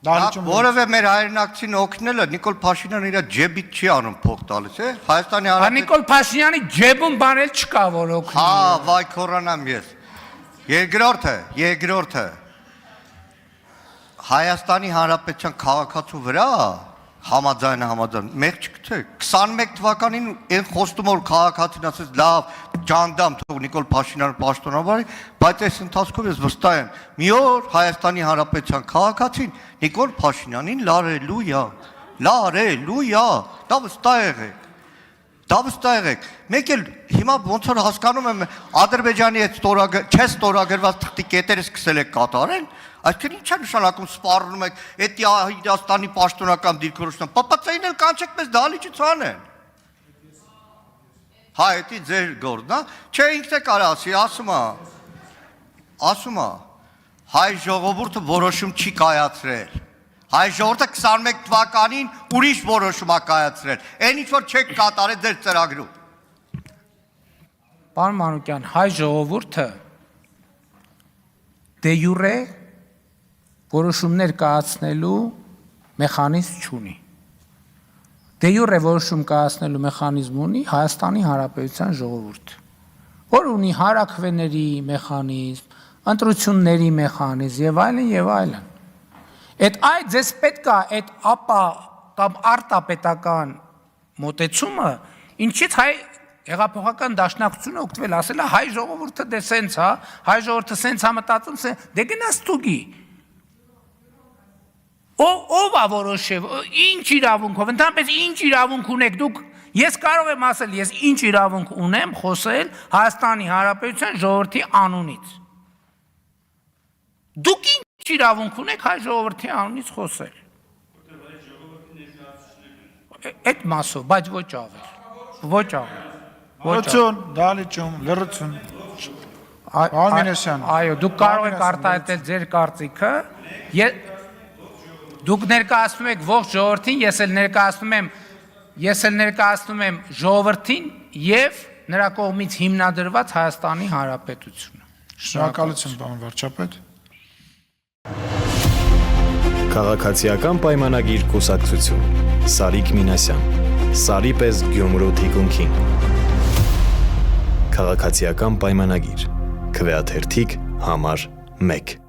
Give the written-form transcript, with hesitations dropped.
Որևէ մեր հայրենակցին օգնելը Նիկոլ Փաշինյանը իր ջեբից չի անում փող տալիս, է։ Հայաստանի Նիկոլ Փաշինյանի ջեբում բան էլ չկա, որ օգնի։ Հա, վայ քորանամ ես։ Երկրորդը Հայաստանի Հանրապետության քաղաքացու վրա համաձայն մեղ չգցեք 21 թվականին այն խոստումը որ քաղաքացին ասեց լավ ջանդամ թող Նիկոլ Փաշինյանը պաշտոնավարի, բայց այս ընթացքով ես վստահ եմ մի օր Հայաստանի Հանրապետության քաղաքացին Նիկոլ Փաշինյանին լարելու է, դա վստահ եղեք։ Մեկ էլ հիմա ոնց որ հասկանում եմ Ադրբեջանի հետ ստորագրված թղթի կետերը սկսել եք կատարել, այսինքն ի՞նչ է նշանակում սպառնում եք էդի Իրաստանի պաշտոնական դիրքորոշումը, ՊՊՑ-ին էլ կանչեք մեզ դահլիճից անեն։ Հա, էդի ձեր գործն է, չէ ինքն է կարա ասի, ասում է, հայ ժողովուրդը որոշում չի կայացրել։ Հայ ժողովուրդը 21 թվականին ուրիշ որոշում է կայացրել, այն ինչ որ չեք կատարել ձեր ծրագրում։ Պարոն Մանուկյան, հայ ժողովուրդը դե յուրե որոշումներ կայացնելու մեխանիզմ չունի։ Դե յուրե որոշում կայացնելու մեխանիզմ ունի Հայաստանի Հանրապետության ժողովուրդը, որ ունի հարաքվեների մեխանիզմ, ընտրությունների մեխանիզմ եւ այլն։ Այդ ձեզ պետք է այդ ապա կամ արտապետական մոտեցումը, ինչից հայ հեղափոխական դաշնակցությունը օգտվել ասել է հայ ժողովուրդը դե սենց է, հայ ժողովուրդը սենց է մտածում, դե գնաց ստուգի։ Ով է որոշել, ինչ իրավունքով, ընդհանրապես ինչ իրավունք ունեք դուք, ես կարող եմ ասել, ես ինչ իրավունք ունեմ խոսել Հայաստանի Հանրապետության ժողովրդի անունից։ Դուք ինչ իրավունք ունեք հայ ժողովրդի անունից խոսել։ Այդ մասով, բայց ոչ ավել։ Լրություն, դալիճում, լրություն։ Այո, դուք կարող եք արտահայտել ձեր կարծիքը, դուք ներկայացնում եք ողջ ժողովրդին, ես էլ ներկայացնում եմ ժողովրդին և նրա կողմից հիմնադրված Հայաստանի Հանրապետությունը։ Շնորհակալություն, պարոն վարչապետ։ Քաղաքացիական պայմանագիր կուսակցություն Սարիկ Մինասյան Սարի պես Գյումրու թիկունքին Քաղաքացիական պայմանագիր Քվեաթերթիկ համար 1